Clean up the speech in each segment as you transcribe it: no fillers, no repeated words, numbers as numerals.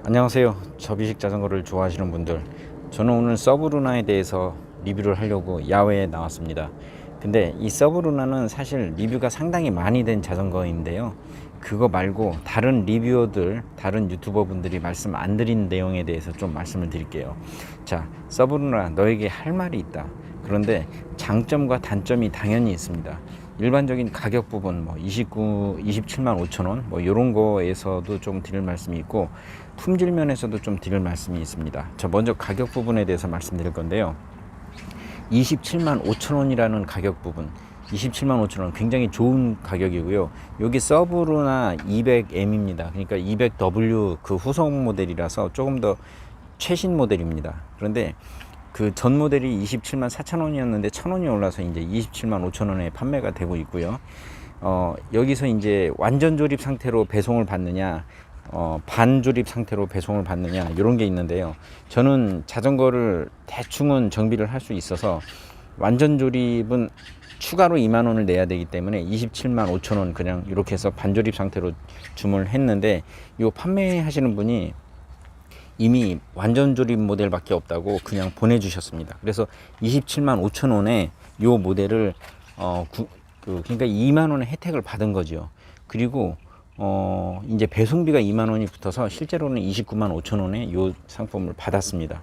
안녕하세요. 접이식 자전거를 좋아하시는 분들, 저는 오늘 서브루나에 대해서 리뷰를 하려고 야외에 나왔습니다. 근데 이 서브루나는 사실 리뷰가 상당히 많이 된 자전거인데요, 그거 말고 다른 리뷰어들, 다른 유튜버 분들이 말씀 안 드린 내용에 대해서 좀 말씀을 드릴게요. 자, 서브루나 너에게 할 말이 있다. 그런데 장점과 단점이 당연히 있습니다. 일반적인 가격 부분, 27만 5천 원, 이런 거에서도 좀 드릴 말씀이 있고, 품질 면에서도 좀 드릴 말씀이 있습니다. 저 먼저 가격 부분에 대해서 말씀드릴 건데요. 27만 5천 원이라는 가격 부분, 27만 5천 원 굉장히 좋은 가격이고요. 여기 서브루나 200M입니다. 그러니까 200W 그 후속 모델이라서 조금 더 최신 모델입니다. 그런데 그 전 모델이 27만 4천 원이었는데 1,000원이 올라서 이제 27만 5천 원에 판매가 되고 있고요. 여기서 이제 완전 조립 상태로 배송을 받느냐, 반조립 상태로 배송을 받느냐, 이런 게 있는데요. 저는 자전거를 대충은 정비를 할 수 있어서 완전 조립은 추가로 2만 원을 내야 되기 때문에 27만 5천 원 그냥 이렇게 해서 반조립 상태로 주문을 했는데, 이 판매하시는 분이 이미 완전 조립 모델밖에 없다고 그냥 보내주셨습니다. 그래서 27만 5천 원에 이 모델을 그러니까 2만 원의 혜택을 받은 거죠. 그리고 이제 배송비가 2만 원이 붙어서 실제로는 29만 5천 원에 이 상품을 받았습니다.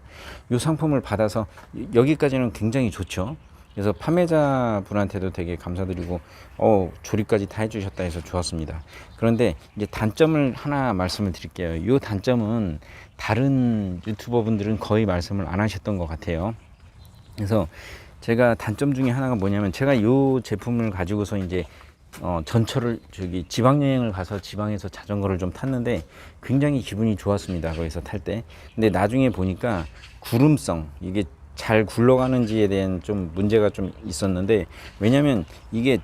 이 상품을 받아서 여기까지는 굉장히 좋죠. 그래서 판매자분한테도 되게 감사드리고 조립까지 다 해주셨다 해서 좋았습니다. 그런데 이제 단점을 하나 말씀을 드릴게요. 이 단점은 다른 유튜버 분들은 거의 말씀을 안 하셨던 것 같아요. 그래서 제가 단점 중에 하나가 뭐냐면, 제가 이 제품을 가지고서 이제 전철을 지방 여행을 가서 지방에서 자전거를 좀 탔는데 굉장히 기분이 좋았습니다. 거기서 탈 때. 근데 나중에 보니까 구름성, 이게 잘 굴러가는지에 대한 좀 문제가 좀 있었는데, 왜냐면 이게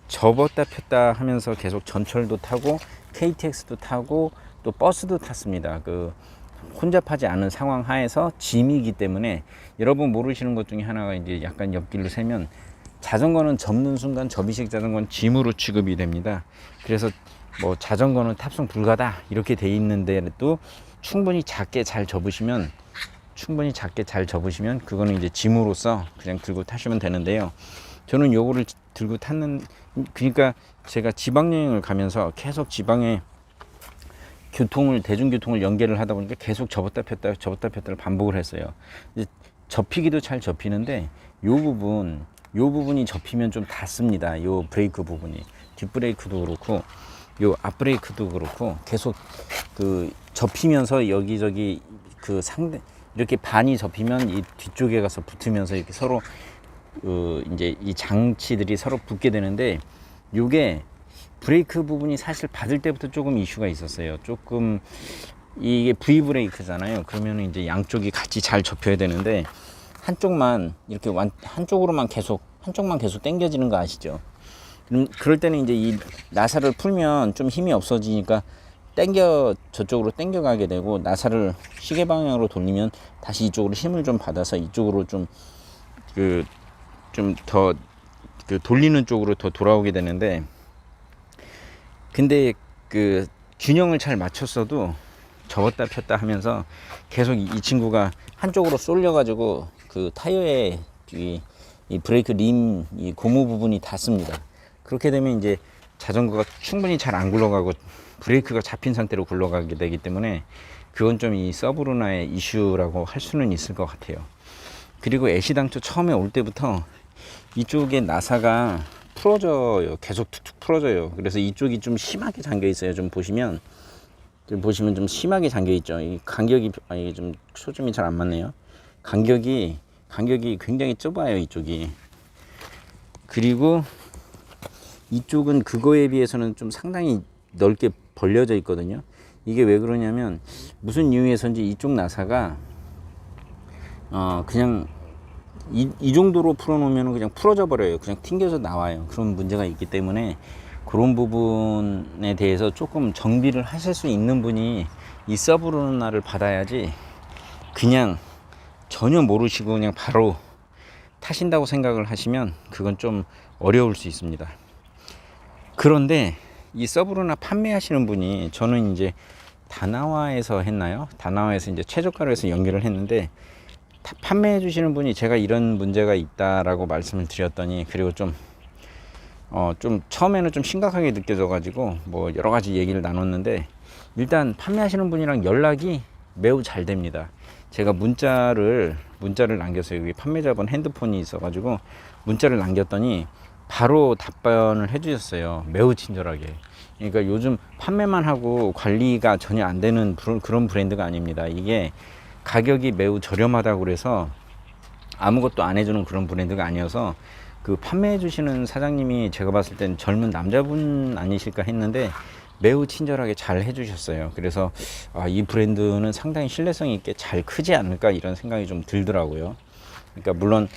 접었다 폈다 하면서 계속 전철도 타고 KTX도 타고 또 버스도 탔습니다. 혼잡하지 않은 상황 하에서 짐이기 때문에, 여러분 모르시는 것 중에 하나가 이제 약간 옆길로 세면 자전거는 접는 순간 접이식 자전거는 짐으로 취급이 됩니다. 그래서 자전거는 탑승 불가다 이렇게 돼 있는데도 충분히 작게 잘 접으시면 그거는 이제 짐으로서 그냥 들고 타시면 되는데요. 저는 요거를 들고 그러니까 제가 지방여행을 가면서 계속 지방에 대중교통을 연계를 하다 보니까 계속 접었다 폈다를 반복을 했어요. 이제 접히기도 잘 접히는데 요 부분이 접히면 좀 닿습니다. 요 브레이크 부분이, 뒷브레이크도 그렇고 요 앞브레이크도 그렇고 계속 접히면서 여기저기 이렇게 반이 접히면 이 뒤쪽에 가서 붙으면서 이렇게 서로 이제 이 장치들이 서로 붙게 되는데, 요게 브레이크 부분이 사실 받을 때부터 조금 이슈가 있었어요. 조금 이게 V 브레이크잖아요. 그러면 이제 양쪽이 같이 잘 접혀야 되는데 한쪽만 한쪽만 계속 당겨지는 거 아시죠? 그럴 때는 이제 이 나사를 풀면 좀 힘이 없어지니까 저쪽으로 당겨가게 되고, 나사를 시계 방향으로 돌리면 다시 이쪽으로 힘을 좀 받아서 이쪽으로 좀 더 돌리는 쪽으로 더 돌아오게 되는데, 근데 균형을 잘 맞췄어도 접었다 폈다 하면서 계속 이 친구가 한쪽으로 쏠려가지고 타이어에 이 브레이크 림, 이 고무 부분이 닿습니다. 그렇게 되면 이제 자전거가 충분히 잘 안 굴러가고 브레이크가 잡힌 상태로 굴러가게 되기 때문에, 그건 좀 이 서브루나의 이슈라고 할 수는 있을 것 같아요. 그리고 애시당초 처음에 올 때부터 이쪽에 나사가 풀어져요. 계속 툭툭 풀어져요. 그래서 이쪽이 좀 심하게 잠겨 있어요. 좀 보시면 좀 심하게 잠겨 있죠. 이 간격이, 이게 좀 초점이 잘 안 맞네요. 간격이 굉장히 좁아요, 이쪽이. 그리고 이쪽은 그거에 비해서는 좀 상당히 넓게 벌려져 있거든요. 이게 왜 그러냐면, 무슨 이유에서인지 이쪽 나사가 그냥 이 정도로 풀어놓으면 그냥 풀어져 버려요. 그냥 튕겨져 나와요. 그런 문제가 있기 때문에 그런 부분에 대해서 조금 정비를 하실 수 있는 분이 이 서브루나를 받아야지, 그냥 전혀 모르시고 그냥 바로 타신다고 생각을 하시면 그건 좀 어려울 수 있습니다. 그런데 이 서브루나 판매하시는 분이, 저는 이제 다나와에서 했나요? 다나와에서 이제 최저가로 해서 연결을 했는데, 판매해 주시는 분이 제가 이런 문제가 있다라고 말씀을 드렸더니, 그리고 좀 처음에는 좀 심각하게 느껴져 가지고 뭐 여러 가지 얘기를 나눴는데, 일단 판매하시는 분이랑 연락이 매우 잘 됩니다. 제가 문자를 남겼어요. 여기 판매자분 핸드폰이 있어 가지고 문자를 남겼더니 바로 답변을 해 주셨어요. 매우 친절하게. 그러니까 요즘 판매만 하고 관리가 전혀 안 되는 그런 브랜드가 아닙니다. 이게 가격이 매우 저렴하다고 그래서 아무것도 안 해주는 그런 브랜드가 아니어서, 그 판매해 주시는 사장님이 제가 봤을 땐 젊은 남자분 아니실까 했는데 매우 친절하게 잘 해주셨어요. 그래서 이 브랜드는 상당히 신뢰성 있게 잘 크지 않을까 이런 생각이 좀 들더라고요. 그러니까 물론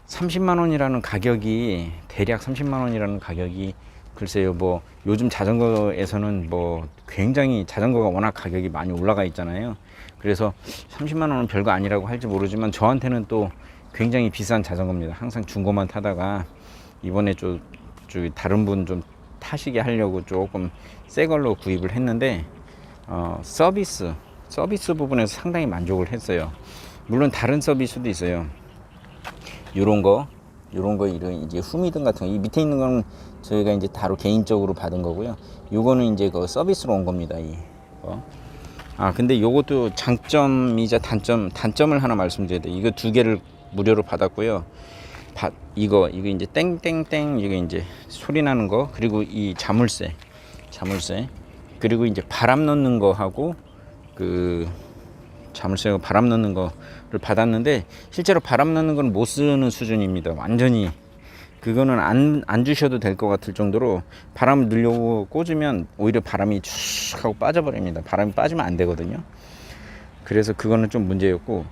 30만 원이라는 가격이, 대략 30만 원이라는 가격이, 글쎄요, 뭐 요즘 자전거에서는 뭐 굉장히 자전거가 워낙 가격이 많이 올라가 있잖아요. 그래서 30만 원은 별거 아니라고 할지 모르지만 저한테는 또 굉장히 비싼 자전거입니다. 항상 중고만 타다가 이번에 다른 분 좀 타시게 하려고 조금 새 걸로 구입을 했는데, 서비스 부분에서 상당히 만족을 했어요. 물론 다른 서비스도 있어요. 이런 거 이런 이제 후미등 같은 거, 이 밑에 있는 건 저희가 이제 다로 개인적으로 받은 거고요. 요거는 이제 그 서비스로 온 겁니다. 근데 요것도 장점이자 단점을 하나 말씀드려야 돼요. 이거 2개를 무료로 받았고요. 이거 이제 땡땡땡, 이게 이제 소리 나는 거, 그리고 이 자물쇠, 그리고 이제 바람 넣는 거 하고, 그 자물쇠가 바람 넣는 거를 받았는데, 실제로 바람 넣는 건 못 쓰는 수준입니다. 완전히 그거는 안 주셔도 될 것 같을 정도로 바람을 넣으려고 꽂으면 오히려 바람이 쭉 하고 빠져버립니다. 바람이 빠지면 안 되거든요. 그래서 그거는 좀 문제였고,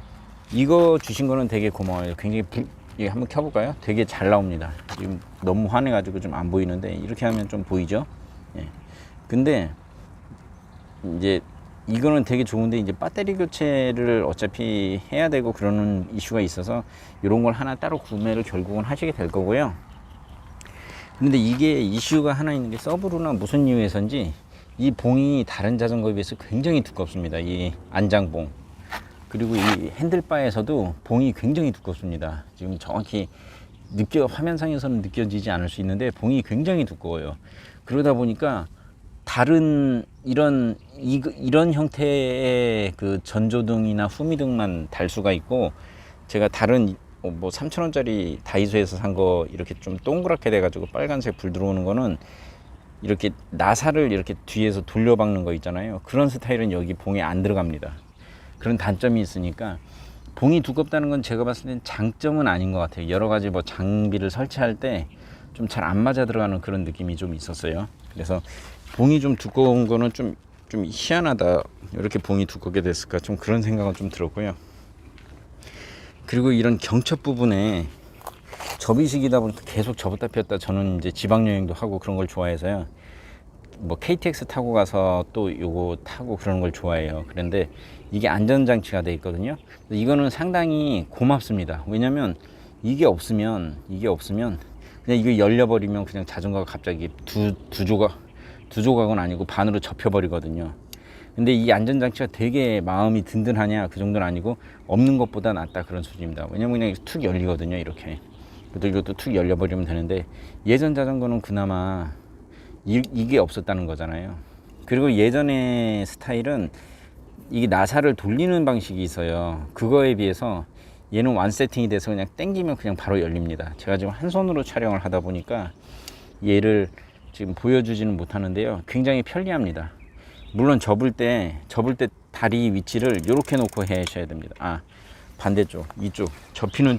이거 주신 거는 되게 고마워요. 굉장히 이거 한번 켜볼까요? 되게 잘 나옵니다. 지금 너무 환해가지고 좀 안 보이는데 이렇게 하면 좀 보이죠? 예. 근데 이제 이거는 되게 좋은데, 이제 배터리 교체를 어차피 해야 되고 그러는 이슈가 있어서 이런 걸 하나 따로 구매를 결국은 하시게 될 거고요. 근데 이게 이슈가 하나 있는 게, 서브루나 무슨 이유에서인지 이 봉이 다른 자전거에 비해서 굉장히 두껍습니다. 이 안장봉, 그리고 이 핸들바에서도 봉이 굉장히 두껍습니다. 지금 정확히 화면상에서는 느껴지지 않을 수 있는데 봉이 굉장히 두꺼워요. 그러다 보니까 다른 이런 형태의 그 전조등이나 후미등만 달 수가 있고, 제가 다른 뭐 3,000원짜리 다이소에서 산 거 이렇게 좀 동그랗게 돼 가지고 빨간색 불 들어오는 거는 이렇게 나사를 이렇게 뒤에서 돌려박는 거 있잖아요. 그런 스타일은 여기 봉에 안 들어갑니다. 그런 단점이 있으니까 봉이 두껍다는 건 제가 봤을 땐 장점은 아닌 것 같아요. 여러 가지 뭐 장비를 설치할 때 좀 잘 안 맞아 들어가는 그런 느낌이 좀 있었어요. 그래서 봉이 좀 두꺼운 거는 좀 희한하다. 이렇게 봉이 두껍게 됐을까, 좀 그런 생각은 좀 들었고요. 그리고 이런 경첩 부분에 접이식이다 보니까 계속 접었다 폈다, 저는 이제 지방 여행도 하고 그런 걸 좋아해서요. 뭐 KTX 타고 가서 또 요거 타고 그러는 걸 좋아해요. 그런데 이게 안전장치가 돼 있거든요. 이거는 상당히 고맙습니다. 왜냐면 이게 없으면 그냥 이거 열려버리면 그냥 자전거가 갑자기 두 조각은 아니고 반으로 접혀버리거든요. 근데 이 안전장치가 되게 마음이 든든하냐, 그 정도는 아니고 없는 것보다 낫다, 그런 수준입니다. 왜냐면 그냥 툭 열리거든요, 이렇게. 그래도 이것도 툭 열려버리면 되는데, 예전 자전거는 그나마 이게 없었다는 거잖아요. 그리고 예전의 스타일은 이게 나사를 돌리는 방식이 있어요. 그거에 비해서 얘는 완 세팅이 돼서 그냥 당기면 그냥 바로 열립니다. 제가 지금 한 손으로 촬영을 하다 보니까 얘를 지금 보여주지는 못하는데요. 굉장히 편리합니다. 물론 접을 때 다리 위치를 이렇게 놓고 하셔야 됩니다. 반대쪽, 이쪽 접히는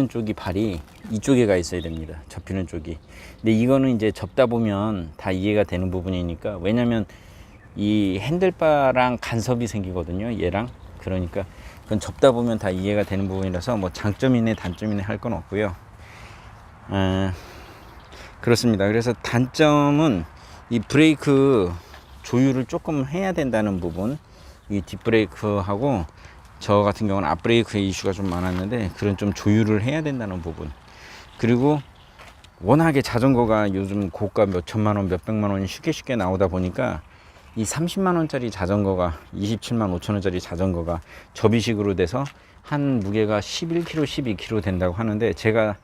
쪽이 발이 이쪽에 가 있어야 됩니다. 접히는 쪽이. 근데 이거는 이제 접다 보면 다 이해가 되는 부분이니까, 왜냐면 이 핸들바랑 간섭이 생기거든요, 얘랑. 그러니까 그건 접다 보면 다 이해가 되는 부분이라서 뭐 장점이네 단점이네 할 건 없고요. 그렇습니다. 그래서 단점은 이 브레이크 조율을 조금 해야 된다는 부분, 이 뒷브레이크하고 저 같은 경우는 앞브레이크의 이슈가 좀 많았는데, 그런 좀 조율을 해야 된다는 부분, 그리고 워낙에 자전거가 요즘 고가 몇 천만 원, 몇 백만 원이 쉽게 나오다 보니까 이 30만 원짜리 자전거가 27만 5천 원짜리 자전거가 접이식으로 돼서 한 무게가 11kg, 12kg 된다고 하는데, 제가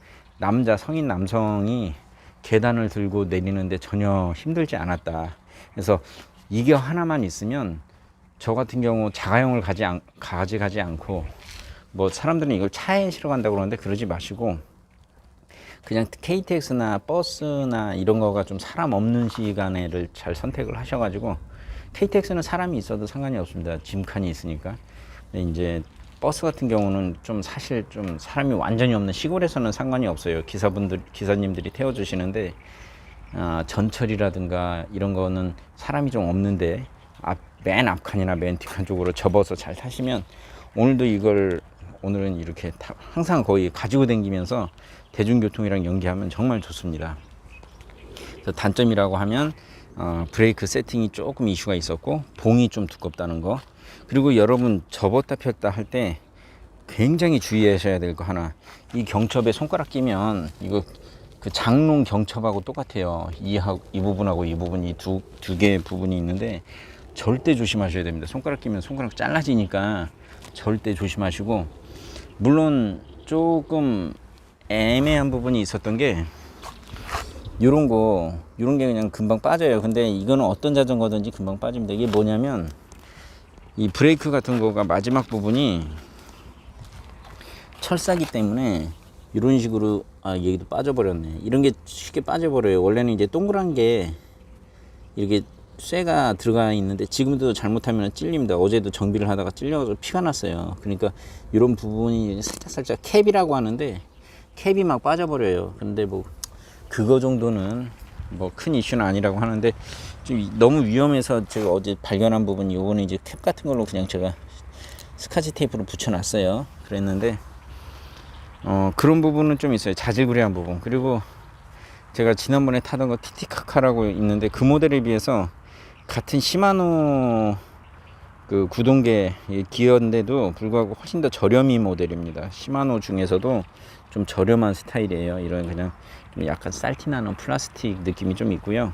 성인 남성이 계단을 들고 내리는데 전혀 힘들지 않았다. 그래서 이게 하나만 있으면 저 같은 경우 자가용을 가져가지 않고, 뭐 사람들은 이걸 차에 실어 간다고 그러는데 그러지 마시고 그냥 KTX나 버스나 이런 거가 좀 사람 없는 시간에를 잘 선택을 하셔가지고, KTX는 사람이 있어도 상관이 없습니다. 짐칸이 있으니까. 근데 이제 버스 같은 경우는 좀 사실 좀 사람이 완전히 없는 시골에서는 상관이 없어요. 기사님들이 태워주시는데, 전철이라든가 이런 거는 사람이 좀 없는데 맨 앞칸이나 맨 뒷칸 쪽으로 접어서 잘 타시면, 오늘은 이렇게 항상 거의 가지고 다니면서 대중교통이랑 연계하면 정말 좋습니다. 그래서 단점이라고 하면 브레이크 세팅이 조금 이슈가 있었고, 봉이 좀 두껍다는 거. 그리고 여러분 접었다 폈다 할 때 굉장히 주의하셔야 될 거 하나, 이 경첩에 손가락 끼면 이거 그 장롱 경첩하고 똑같아요. 이 부분하고 이 부분이 두 개의 부분이 있는데 절대 조심하셔야 됩니다. 손가락 끼면 손가락 잘라지니까 절대 조심하시고, 물론 조금 애매한 부분이 있었던 게 이런 게 그냥 금방 빠져요. 근데 이거는 어떤 자전거든지 금방 빠집니다. 이게 뭐냐면, 이 브레이크 같은 거가 마지막 부분이 철사기 때문에 이런 식으로, 여기도 빠져버렸네. 이런 게 쉽게 빠져버려요. 원래는 이제 동그란 게 이렇게 쇠가 들어가 있는데 지금도 잘못하면 찔립니다. 어제도 정비를 하다가 찔려서 피가 났어요. 그러니까 이런 부분이 살짝 캡이라고 하는데 캡이 막 빠져버려요. 근데 뭐 그거 정도는 뭐 큰 이슈는 아니라고 하는데, 좀 너무 위험해서 제가 어제 발견한 부분이 요거는 이제 캡 같은 걸로 그냥 제가 스카치 테이프로 붙여놨어요. 그랬는데 그런 부분은 좀 있어요. 자질구레한 부분. 그리고 제가 지난번에 타던 거 티티카카라고 있는데, 그 모델에 비해서 같은 시마노 그 구동계 기어인데도 불구하고 훨씬 더 저렴이 모델입니다. 시마노 중에서도 좀 저렴한 스타일이에요. 이런 그냥 좀 약간 쌀티나는 플라스틱 느낌이 좀 있고요.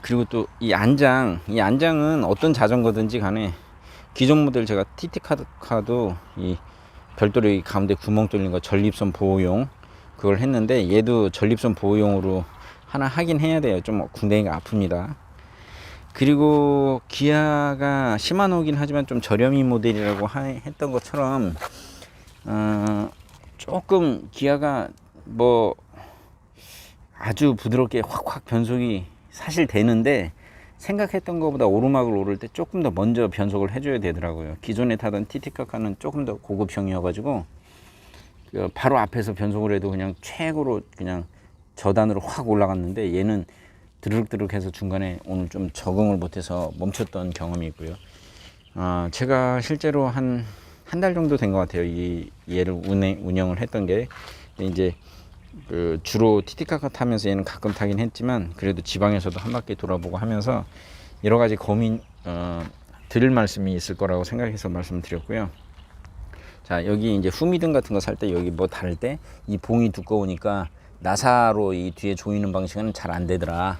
그리고 또 이 안장은 어떤 자전거든지 간에 기존 모델 제가 TT카도 이 별도로 이 가운데 구멍 뚫린 거 전립선 보호용 그걸 했는데, 얘도 전립선 보호용으로 하나 하긴 해야 돼요. 좀 궁뎅이가 아픕니다. 그리고 기아가 시마노긴 하지만 좀 저렴이 모델이라고 했던 것처럼 조금 기아가 뭐 아주 부드럽게 확확 변속이 사실 되는데, 생각했던 것보다 오르막을 오를 때 조금 더 먼저 변속을 해줘야 되더라고요. 기존에 타던 티티카카는 조금 더 고급형이어가지고 바로 앞에서 변속을 해도 그냥 최고로 그냥 저단으로 확 올라갔는데, 얘는 드르륵드르륵 해서 중간에 오늘 좀 적응을 못해서 멈췄던 경험이 있고요. 제가 실제로 한 달 정도 된 것 같아요. 얘를 운영을 했던 게. 이제 주로 티티카카 타면서 얘는 가끔 타긴 했지만, 그래도 지방에서도 한 바퀴 돌아보고 하면서 여러 가지 드릴 말씀이 있을 거라고 생각해서 말씀드렸고요. 자, 여기 이제 후미등 같은 거 살 때 여기 뭐 다를 때 이 봉이 두꺼우니까 나사로 이 뒤에 조이는 방식은 잘 안 되더라.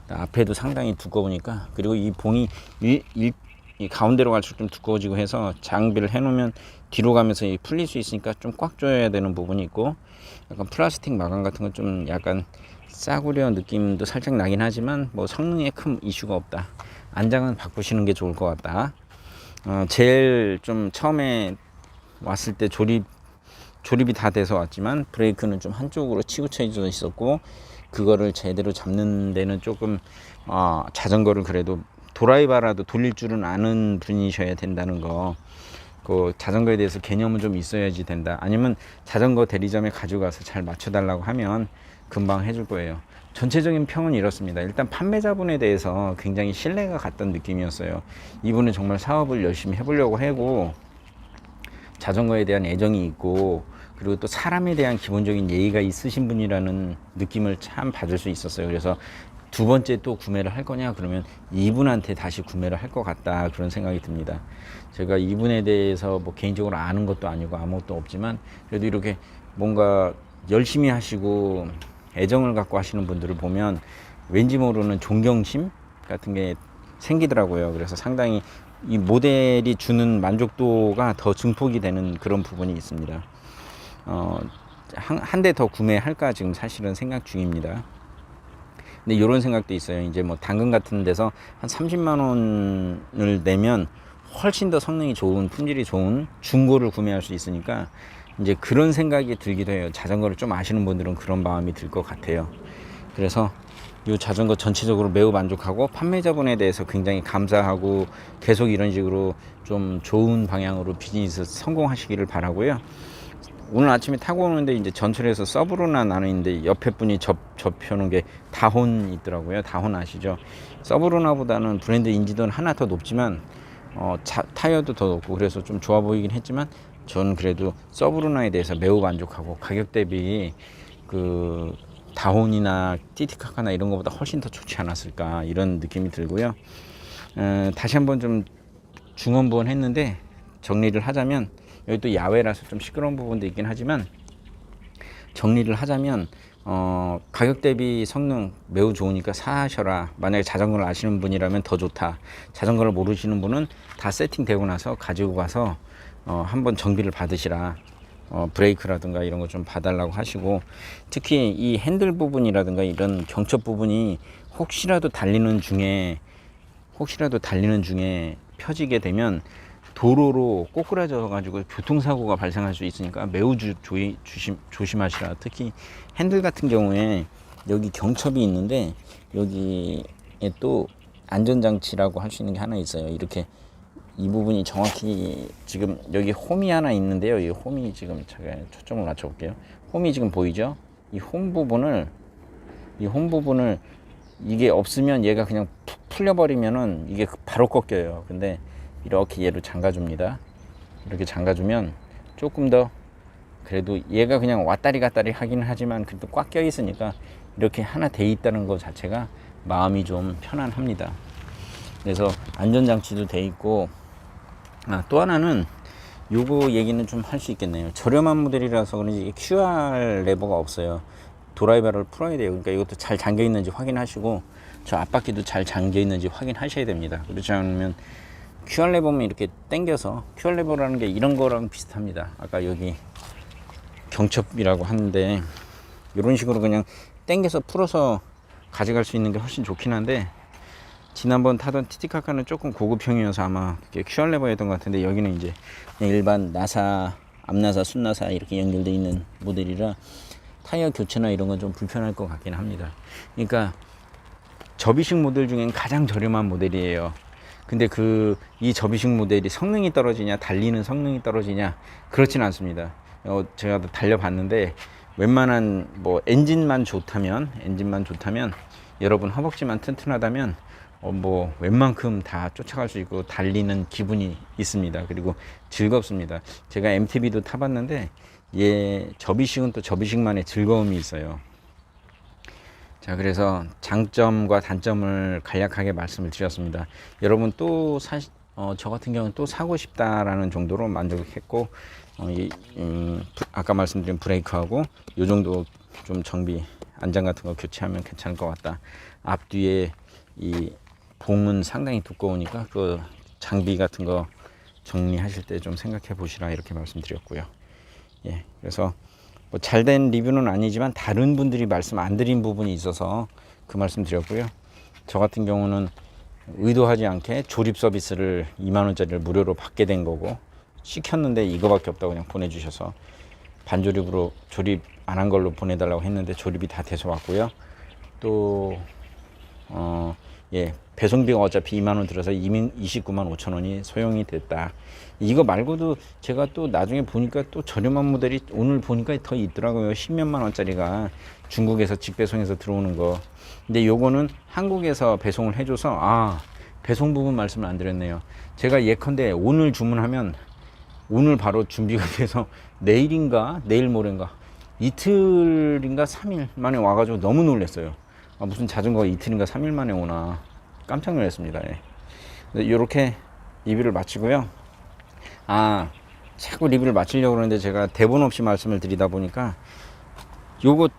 앞에도 상당히 두꺼우니까. 그리고 이 봉이 이 가운데로 갈수록 좀 두꺼워지고 해서 장비를 해놓으면 뒤로 가면서 풀릴 수 있으니까 좀 꽉 조여야 되는 부분이 있고, 약간 플라스틱 마감 같은 건 좀 약간 싸구려 느낌도 살짝 나긴 하지만 뭐 성능에 큰 이슈가 없다. 안장은 바꾸시는 게 좋을 것 같다. 제일 좀 처음에 왔을 때 조립이 다 돼서 왔지만 브레이크는 좀 한쪽으로 치우쳐져 있었고, 그거를 제대로 잡는 데는 조금 자전거를 그래도 도라이바라도 돌릴 줄은 아는 분이셔야 된다는 거, 그 자전거에 대해서 개념은 좀 있어야지 된다. 아니면 자전거 대리점에 가져가서 잘 맞춰달라고 하면 금방 해줄 거예요. 전체적인 평은 이렇습니다. 일단 판매자분에 대해서 굉장히 신뢰가 갔던 느낌이었어요. 이분은 정말 사업을 열심히 해보려고 하고 자전거에 대한 애정이 있고, 그리고 또 사람에 대한 기본적인 예의가 있으신 분이라는 느낌을 참 받을 수 있었어요. 그래서 두 번째 또 구매를 할 거냐 그러면 이분한테 다시 구매를 할 것 같다, 그런 생각이 듭니다. 제가 이분에 대해서 뭐 개인적으로 아는 것도 아니고 아무것도 없지만, 그래도 이렇게 뭔가 열심히 하시고 애정을 갖고 하시는 분들을 보면 왠지 모르는 존경심 같은 게 생기더라고요. 그래서 상당히 이 모델이 주는 만족도가 더 증폭이 되는 그런 부분이 있습니다. 한 대 더 구매할까 지금 사실은 생각 중입니다. 근데 이런 생각도 있어요. 이제 뭐 당근 같은 데서 한 30만 원을 내면 훨씬 더 성능이 좋은, 품질이 좋은 중고를 구매할 수 있으니까 이제 그런 생각이 들기도 해요. 자전거를 좀 아시는 분들은 그런 마음이 들 것 같아요. 그래서 이 자전거 전체적으로 매우 만족하고 판매자분에 대해서 굉장히 감사하고 계속 이런 식으로 좀 좋은 방향으로 비즈니스 성공하시기를 바라고요. 오늘 아침에 타고 오는데 이제 전철에서 서브루나 나는 있는데 옆에 분이 접혀놓은 게 다혼 있더라고요. 다혼 아시죠? 서브루나보다는 브랜드 인지도는 하나 더 높지만 타이어도 더 높고 그래서 좀 좋아 보이긴 했지만 저는 그래도 서브루나에 대해서 매우 만족하고 가격 대비 그 다혼이나 티티카카나 이런 것보다 훨씬 더 좋지 않았을까 이런 느낌이 들고요. 다시 한번 좀 중언부언했는데 정리를 하자면 여기 또 야외라서 좀 시끄러운 부분도 있긴 하지만 정리를 하자면 가격 대비 성능 매우 좋으니까 사셔라. 만약에 자전거를 아시는 분이라면 더 좋다. 자전거를 모르시는 분은 다 세팅되고 나서 가지고 가서 한번 정비를 받으시라. 브레이크라든가 이런 거 좀 봐달라고 하시고 특히 이 핸들 부분이라든가 이런 경첩 부분이 혹시라도 달리는 중에 펴지게 되면 도로로 꼬꾸라져 가지고 교통사고가 발생할 수 있으니까 매우 조심하시라. 특히 핸들 같은 경우에 여기 경첩이 있는데 여기에 또 안전장치라고 할 수 있는 게 하나 있어요. 이렇게 이 부분이 정확히 지금 여기 홈이 하나 있는데요. 이 홈이 지금 제가 초점을 맞춰 볼게요. 홈이 지금 보이죠? 이 홈 부분을 이게 없으면 얘가 그냥 푹 풀려버리면은 이게 바로 꺾여요. 근데 이렇게 얘를 잠가줍니다. 이렇게 잠가주면 조금 더 그래도 얘가 그냥 왔다리 갔다리 하긴 하지만 그래도 꽉 껴 있으니까 이렇게 하나 돼 있다는 것 자체가 마음이 좀 편안합니다. 그래서 안전장치도 돼 있고 또 하나는 요거 얘기는 좀 할 수 있겠네요. 저렴한 모델이라서 그런지 QR 레버가 없어요. 드라이버를 풀어야 돼요. 그러니까 이것도 잘 잠겨 있는지 확인하시고 저 앞바퀴도 잘 잠겨 있는지 확인하셔야 됩니다. 그렇지 않으면 QR 레버면 이렇게 당겨서 QR 레버라는 게 이런 거랑 비슷합니다. 아까 여기 경첩이라고 하는데 이런 식으로 그냥 당겨서 풀어서 가져갈 수 있는 게 훨씬 좋긴 한데 지난번 타던 티티카카는 조금 고급형이어서 아마 그게 QR 레버였던 것 같은데 여기는 이제 그냥 일반 나사, 앞나사, 순나사 이렇게 연결되어 있는 모델이라 타이어 교체나 이런 건 좀 불편할 것 같긴 합니다. 그러니까 접이식 모델 중엔 가장 저렴한 모델이에요. 근데 이 접이식 모델이 성능이 떨어지냐 달리는 성능이 떨어지냐 그렇진 않습니다. 제가 달려봤는데 웬만한 뭐 엔진만 좋다면 여러분 허벅지만 튼튼하다면 뭐 웬만큼 다 쫓아갈 수 있고 달리는 기분이 있습니다. 그리고 즐겁습니다. 제가 MTB도 타봤는데 접이식은 또 접이식만의 즐거움이 있어요. 자, 그래서 장점과 단점을 간략하게 말씀을 드렸습니다. 여러분 또 저 같은 경우는 또 사고 싶다라는 정도로 만족했고 아까 말씀드린 브레이크하고 요 정도 좀 정비 안장 같은 거 교체하면 괜찮을 것 같다. 앞뒤에 이 봉은 상당히 두꺼우니까 그 장비 같은 거 정리하실 때 좀 생각해 보시라 이렇게 말씀드렸고요. 예, 그래서 뭐 잘된 리뷰는 아니지만 다른 분들이 말씀 안 드린 부분이 있어서 그 말씀 드렸고요. 저 같은 경우는 의도하지 않게 조립 서비스를 2만원짜리를 무료로 받게 된 거고 시켰는데 이거밖에 없다고 그냥 보내주셔서 반조립으로 조립 안 한 걸로 보내달라고 했는데 조립이 다 돼서 왔고요. 또 배송비가 어차피 2만원 들어서 29만 5천원이 소용이 됐다. 이거 말고도 제가 또 나중에 보니까 또 저렴한 모델이 오늘 보니까 더 있더라고요. 10몇만 원짜리가 중국에서 직배송해서 들어오는 거. 근데 요거는 한국에서 배송을 해줘서 배송 부분 말씀을 안 드렸네요. 제가 예컨대 오늘 주문하면 오늘 바로 준비가 돼서 내일인가 내일 모레인가 이틀인가 3일 만에 와가지고 너무 놀랐어요. 무슨 자전거가 이틀인가 3일 만에 오나 깜짝 놀랐습니다. 이렇게 리뷰를 마치고요. 자꾸 리뷰를 마치려고 그러는데 제가 대본 없이 말씀을 드리다 보니까 요거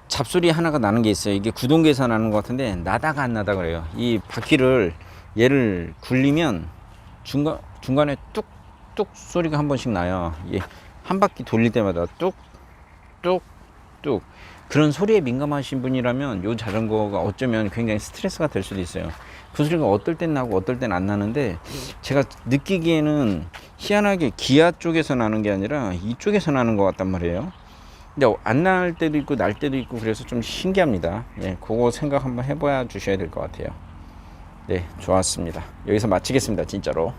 잡소리 하나가 나는 게 있어요. 이게 구동계에서 나는 것 같은데 나다가 안 나다 그래요. 이 바퀴를 얘를 굴리면 중간에 뚝뚝 소리가 한 번씩 나요. 이게 한 바퀴 돌릴 때마다 뚝뚝뚝 그런 소리에 민감하신 분이라면 요 자전거가 어쩌면 굉장히 스트레스가 될 수도 있어요. 그 소리가 어떨 땐 나고 어떨 땐 안 나는데 제가 느끼기에는 희한하게 기아 쪽에서 나는 게 아니라 이쪽에서 나는 것 같단 말이에요. 근데 안 날 때도 있고 날 때도 있고 그래서 좀 신기합니다. 예, 그거 생각 한번 해봐야 주셔야 될 것 같아요. 네, 좋았습니다. 여기서 마치겠습니다. 진짜로.